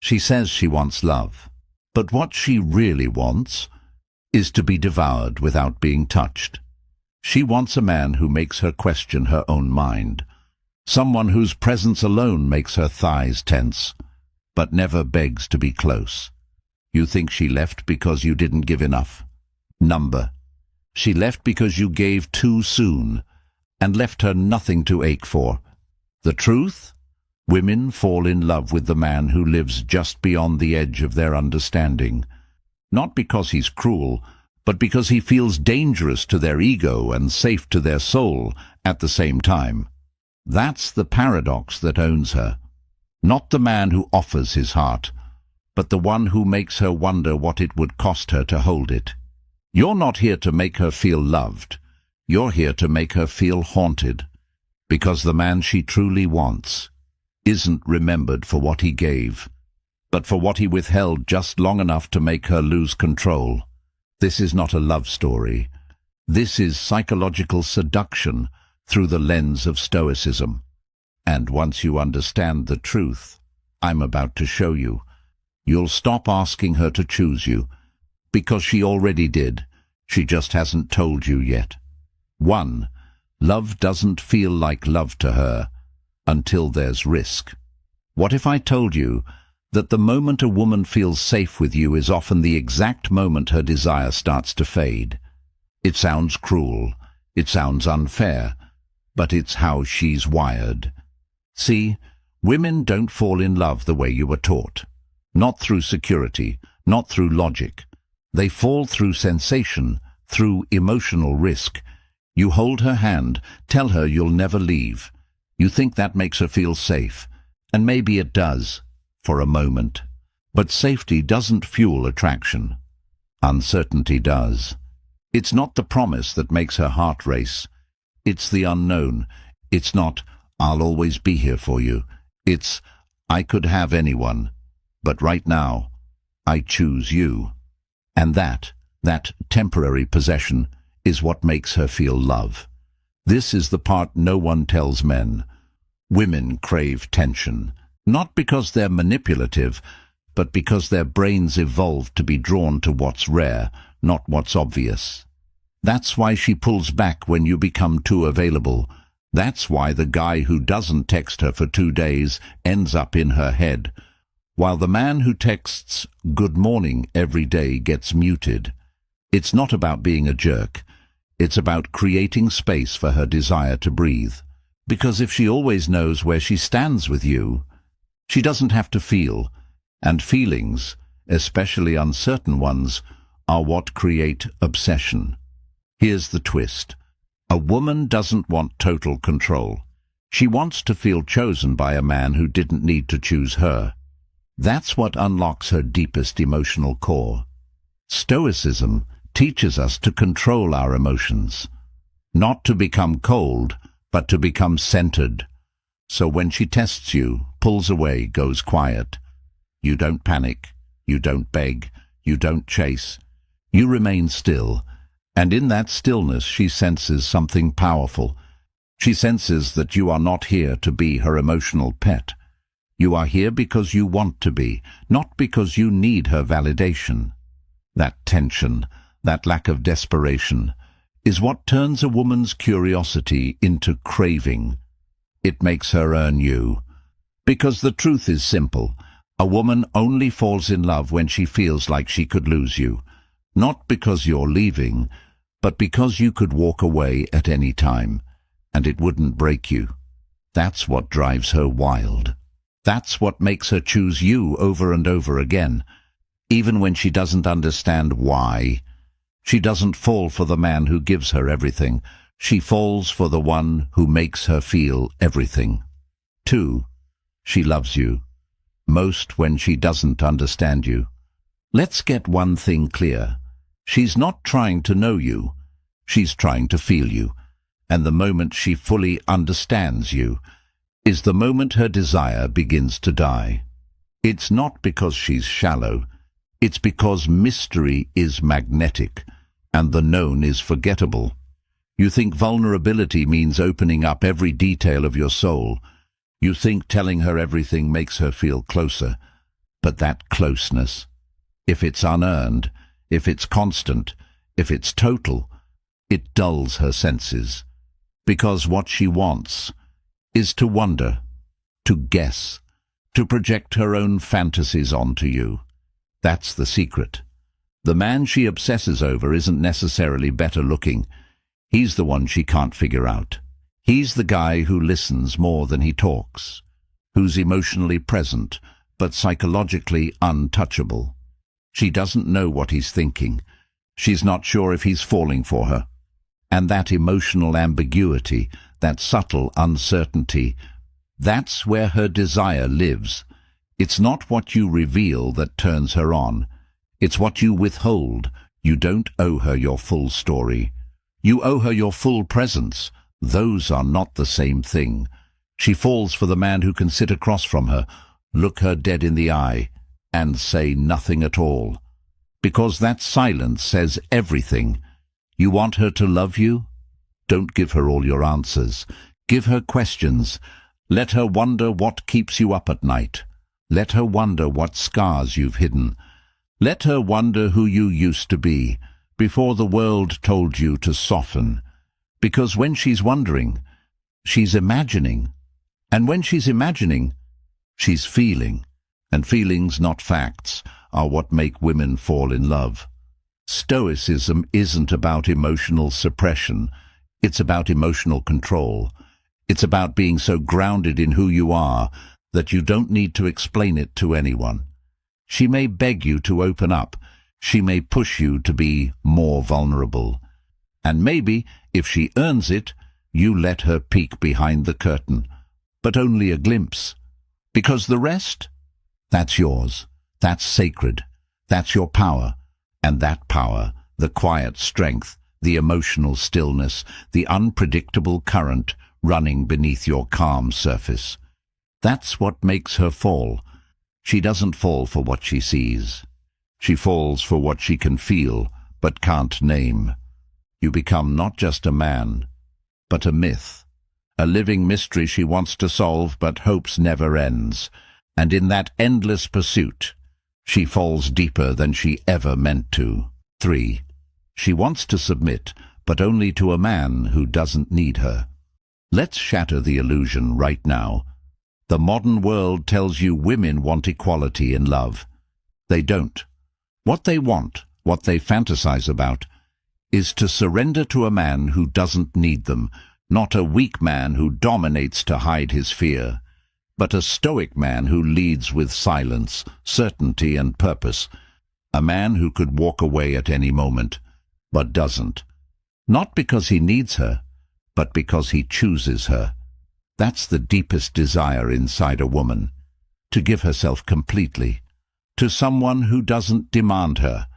She says she wants love, but what she really wants is to be devoured without being touched. She wants a man who makes her question her own mind, someone whose presence alone makes her thighs tense, but never begs to be close. You think she left because you didn't give enough? Number. She left because you gave too soon, and left her nothing to ache for. The truth? Women fall in love with the man who lives just beyond the edge of their understanding, not because he's cruel, but because he feels dangerous to their ego and safe to their soul at the same time. That's the paradox that owns her. Not the man who offers his heart, but the one who makes her wonder what it would cost her to hold it. You're not here to make her feel loved. You're here to make her feel haunted, because the man she truly wants isn't remembered for what he gave, but for what he withheld just long enough to make her lose control. This is not a love story. This is psychological seduction through the lens of Stoicism. And once you understand the truth I'm about to show you, you'll stop asking her to choose you, because she already did. She just hasn't told you yet. 1. Love doesn't feel like love to her until there's risk. What if I told you that the moment a woman feels safe with you is often the exact moment her desire starts to fade? It sounds cruel, it sounds unfair, but it's how she's wired. See, women don't fall in love the way you were taught. Not through security, not through logic. They fall through sensation, through emotional risk. You hold her hand, tell her you'll never leave. You think that makes her feel safe, and maybe it does, for a moment. But safety doesn't fuel attraction. Uncertainty does. It's not the promise that makes her heart race. It's the unknown. It's not, I'll always be here for you. It's, I could have anyone, but right now, I choose you. And that temporary possession is what makes her feel love. This is the part no one tells men. Women crave tension, not because they're manipulative, but because their brains evolved to be drawn to what's rare, not what's obvious. That's why she pulls back when you become too available. That's why the guy who doesn't text her for 2 days ends up in her head, while the man who texts "good morning" every day gets muted. It's not about being a jerk. It's about creating space for her desire to breathe. Because if she always knows where she stands with you, she doesn't have to feel. And feelings, especially uncertain ones, are what create obsession. Here's the twist. A woman doesn't want total control. She wants to feel chosen by a man who didn't need to choose her. That's what unlocks her deepest emotional core. Stoicism teaches us to control our emotions, not to become cold, but to become centered. So when she tests you, pulls away, goes quiet, you don't panic, you don't beg, you don't chase. You remain still, and in that stillness she senses something powerful. She senses that you are not here to be her emotional pet. You are here because you want to be, not because you need her validation. That tension, that lack of desperation, is what turns a woman's curiosity into craving. It makes her earn you. Because the truth is simple. A woman only falls in love when she feels like she could lose you. Not because you're leaving, but because you could walk away at any time, and it wouldn't break you. That's what drives her wild. That's what makes her choose you over and over again, even when she doesn't understand why. She doesn't fall for the man who gives her everything. She falls for the one who makes her feel everything. 2. She loves you, most when she doesn't understand you. Let's get one thing clear. She's not trying to know you. She's trying to feel you. And the moment she fully understands you is the moment her desire begins to die. It's not because she's shallow. It's because mystery is magnetic, and the known is forgettable. You think vulnerability means opening up every detail of your soul. You think telling her everything makes her feel closer. But that closeness, if it's unearned, if it's constant, if it's total, it dulls her senses. Because what she wants is to wonder, to guess, to project her own fantasies onto you. That's the secret. The man she obsesses over isn't necessarily better looking. He's the one she can't figure out. He's the guy who listens more than he talks, who's emotionally present, but psychologically untouchable. She doesn't know what he's thinking. She's not sure if he's falling for her. And that emotional ambiguity, that subtle uncertainty, that's where her desire lives. It's not what you reveal that turns her on. It's what you withhold. You don't owe her your full story. You owe her your full presence. Those are not the same thing. She falls for the man who can sit across from her, look her dead in the eye, and say nothing at all. Because that silence says everything. You want her to love you? Don't give her all your answers. Give her questions. Let her wonder what keeps you up at night. Let her wonder what scars you've hidden. Let her wonder who you used to be, before the world told you to soften. Because when she's wondering, she's imagining. And when she's imagining, she's feeling. And feelings, not facts, are what make women fall in love. Stoicism isn't about emotional suppression. It's about emotional control. It's about being so grounded in who you are that you don't need to explain it to anyone. She may beg you to open up. She may push you to be more vulnerable. And maybe, if she earns it, you let her peek behind the curtain. But only a glimpse. Because the rest? That's yours. That's sacred. That's your power. And that power, the quiet strength, the emotional stillness, the unpredictable current running beneath your calm surface. That's what makes her fall. She doesn't fall for what she sees. She falls for what she can feel, but can't name. You become not just a man, but a myth, a living mystery she wants to solve but hopes never ends. And in that endless pursuit, she falls deeper than she ever meant to. 3. She wants to submit, but only to a man who doesn't need her. Let's shatter the illusion right now. The modern world tells you women want equality in love. They don't. What they want, what they fantasize about, is to surrender to a man who doesn't need them, not a weak man who dominates to hide his fear, but a stoic man who leads with silence, certainty and purpose, a man who could walk away at any moment, but doesn't. Not because he needs her, but because he chooses her. That's the deepest desire inside a woman, to give herself completely, to someone who doesn't demand her,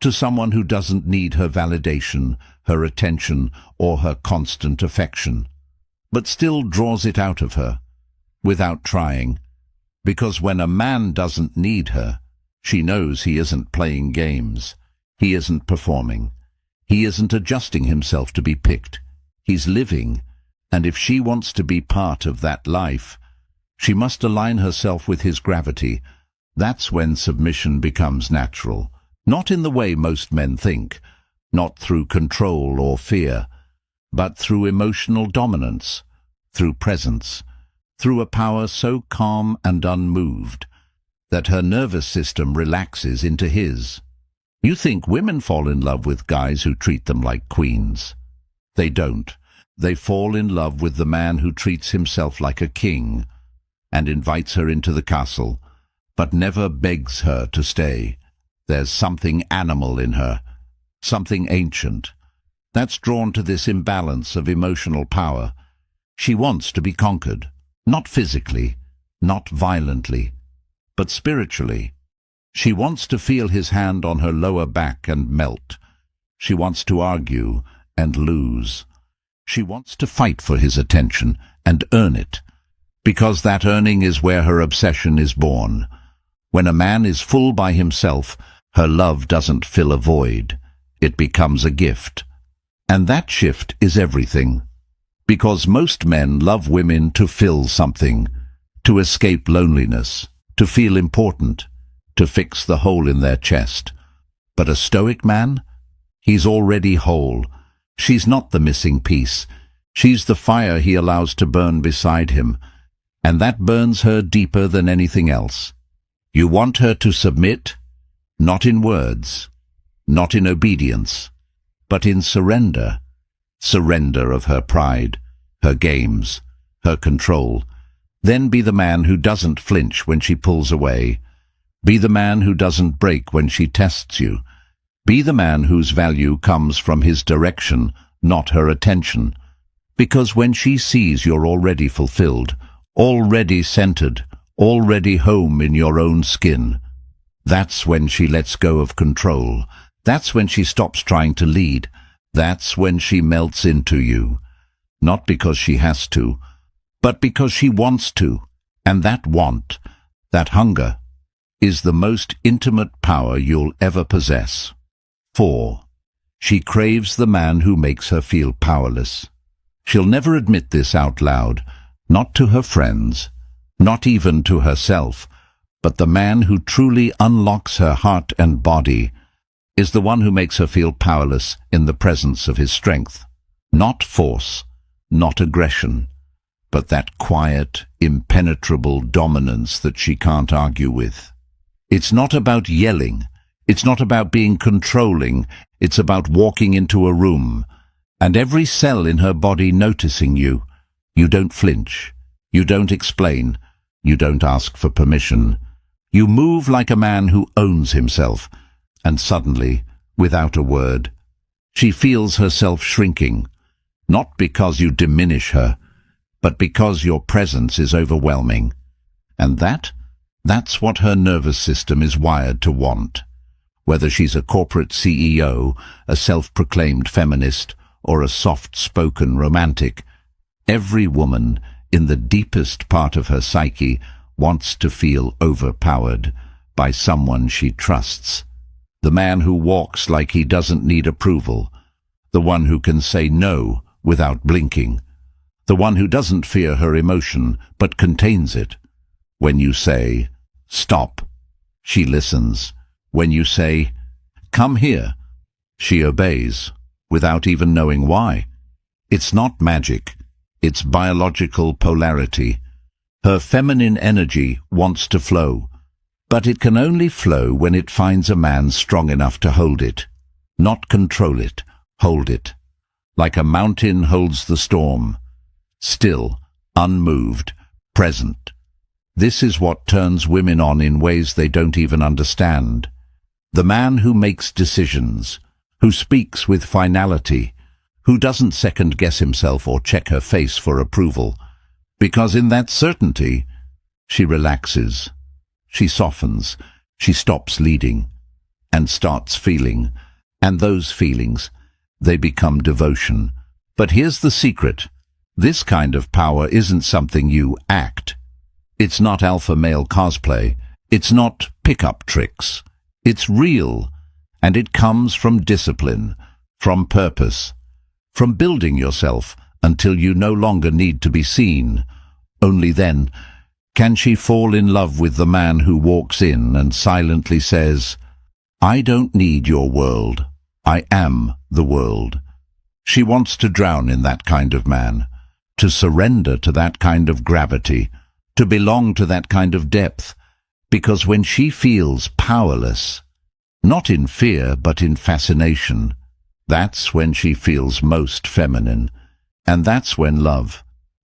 to someone who doesn't need her validation, her attention, or her constant affection, but still draws it out of her, without trying, because when a man doesn't need her, she knows he isn't playing games, he isn't performing, he isn't adjusting himself to be picked, he's living. And if she wants to be part of that life, she must align herself with his gravity. That's when submission becomes natural, not in the way most men think, not through control or fear, but through emotional dominance, through presence, through a power so calm and unmoved that her nervous system relaxes into his. You think women fall in love with guys who treat them like queens. They don't. They fall in love with the man who treats himself like a king and invites her into the castle, but never begs her to stay. There's something animal in her, something ancient, that's drawn to this imbalance of emotional power. She wants to be conquered, not physically, not violently, but spiritually. She wants to feel his hand on her lower back and melt. She wants to argue and lose. She wants to fight for his attention and earn it, because that earning is where her obsession is born. When a man is full by himself, her love doesn't fill a void. It becomes a gift. And that shift is everything. Because most men love women to fill something, to escape loneliness, to feel important. to fix the hole in their chest. But a Stoic man? He's already whole. She's not the missing piece. She's the fire he allows to burn beside him, and that burns her deeper than anything else. You want her to submit, not in words, not in obedience, but in surrender. Surrender of her pride, her games, her control. Then be the man who doesn't flinch when she pulls away. Be the man who doesn't break when she tests you. Be the man whose value comes from his direction, not her attention. Because when she sees you're already fulfilled, already centered, already home in your own skin, that's when she lets go of control. That's when she stops trying to lead. That's when she melts into you. Not because she has to, but because she wants to. And that want, that hunger, is the most intimate power you'll ever possess. 4. She craves the man who makes her feel powerless. She'll never admit this out loud, not to her friends, not even to herself, but the man who truly unlocks her heart and body is the one who makes her feel powerless in the presence of his strength. Not force, not aggression, but that quiet, impenetrable dominance that she can't argue with. It's not about yelling. It's not about being controlling. It's about walking into a room, and every cell in her body noticing you. You don't flinch. You don't explain. You don't ask for permission. You move like a man who owns himself, and suddenly, without a word, she feels herself shrinking, not because you diminish her, but because your presence is overwhelming. And that's what her nervous system is wired to want. Whether she's a corporate CEO, a self-proclaimed feminist, or a soft-spoken romantic, every woman, in the deepest part of her psyche, wants to feel overpowered by someone she trusts. The man who walks like he doesn't need approval, the one who can say no without blinking, the one who doesn't fear her emotion but contains it. When you say, "Stop," she listens. When you say, "Come here," she obeys, without even knowing why. It's not magic. It's biological polarity. Her feminine energy wants to flow, but it can only flow when it finds a man strong enough to hold it. Not control it, hold it. Like a mountain holds the storm. Still, unmoved, present. This is what turns women on in ways they don't even understand. The man who makes decisions, who speaks with finality, who doesn't second-guess himself or check her face for approval. Because in that certainty, she relaxes, she softens, she stops leading, and starts feeling. And those feelings, they become devotion. But here's the secret. This kind of power isn't something you act. It's not alpha male cosplay. It's not pick-up tricks. It's real, and it comes from discipline, from purpose, from building yourself until you no longer need to be seen. Only then can she fall in love with the man who walks in and silently says, "I don't need your world. I am the world." She wants to drown in that kind of man, to surrender to that kind of gravity, to belong to that kind of depth, because when she feels powerless, not in fear but in fascination, that's when she feels most feminine, and that's when love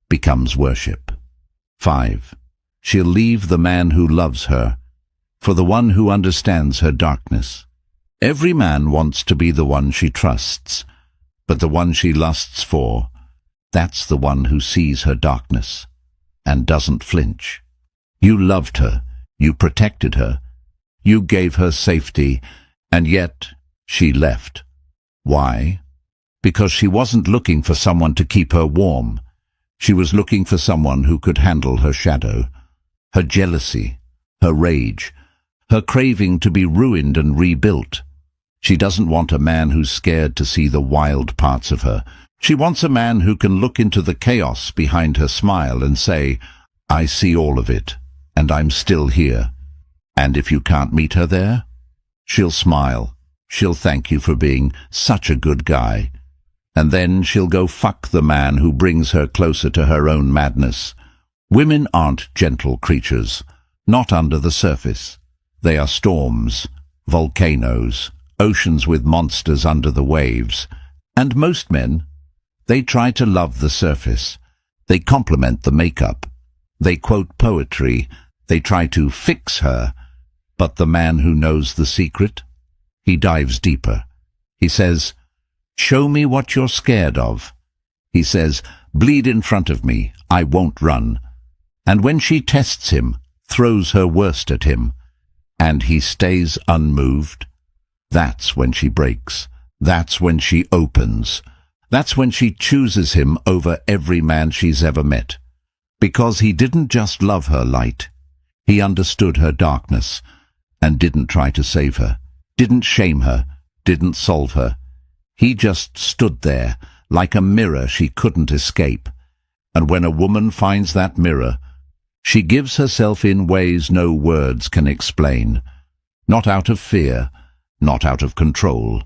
becomes worship. 5. She'll leave the man who loves her for the one who understands her darkness. Every man wants to be the one she trusts, but the one she lusts for, that's the one who sees her darkness and doesn't flinch. You loved her, you protected her, you gave her safety, and yet she left. Why? Because she wasn't looking for someone to keep her warm. She was looking for someone who could handle her shadow, her jealousy, her rage, her craving to be ruined and rebuilt. She doesn't want a man who's scared to see the wild parts of her. She wants a man who can look into the chaos behind her smile and say, "I see all of it, and I'm still here." And if you can't meet her there, she'll smile. She'll thank you for being such a good guy. And then she'll go fuck the man who brings her closer to her own madness. Women aren't gentle creatures, not under the surface. They are storms, volcanoes, oceans with monsters under the waves. And most men, they try to love the surface. They compliment the makeup. They quote poetry. They try to fix her. But the man who knows the secret, he dives deeper. He says, "Show me what you're scared of." He says, "Bleed in front of me, I won't run." And when she tests him, throws her worst at him, and he stays unmoved, that's when she breaks. That's when she opens. That's when she chooses him over every man she's ever met. Because he didn't just love her light. He understood her darkness and didn't try to save her, didn't shame her, didn't solve her. He just stood there like a mirror she couldn't escape. And when a woman finds that mirror, she gives herself in ways no words can explain. Not out of fear, not out of control,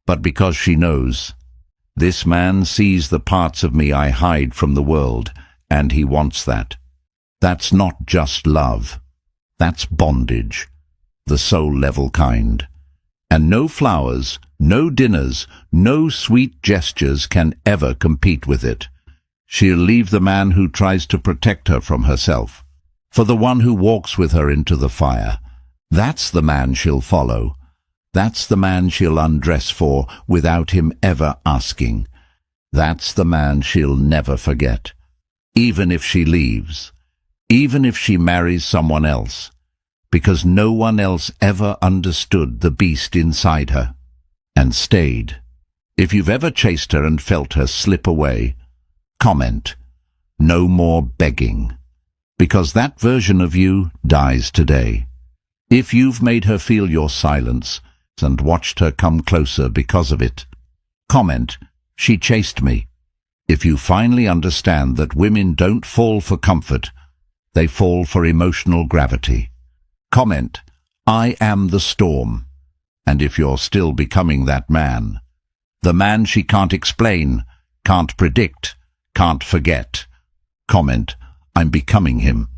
but because she knows, this man sees the parts of me I hide from the world, and he wants that. That's not just love. That's bondage, the soul-level kind. And no flowers, no dinners, no sweet gestures can ever compete with it. She'll leave the man who tries to protect her from herself, for the one who walks with her into the fire. That's the man she'll follow. That's the man she'll undress for without him ever asking. That's the man she'll never forget. Even if she leaves, even if she marries someone else, because no one else ever understood the beast inside her and stayed. If you've ever chased her and felt her slip away, comment, "No more begging," because that version of you dies today. If you've made her feel your silence and watched her come closer because of it, comment, "She chased me." If you finally understand that women don't fall for comfort, they fall for emotional gravity, comment, "I am the storm." And if you're still becoming that man, the man she can't explain, can't predict, can't forget, comment, "I'm becoming him."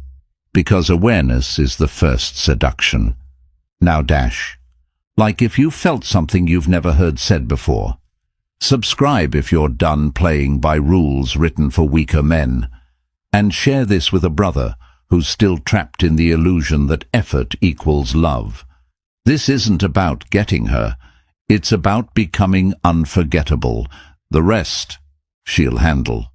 Because awareness is the first seduction. Now dash. Like if you felt something you've never heard said before. Subscribe if you're done playing by rules written for weaker men. And share this with a brother who's still trapped in the illusion that effort equals love. This isn't about getting her. It's about becoming unforgettable. The rest, she'll handle.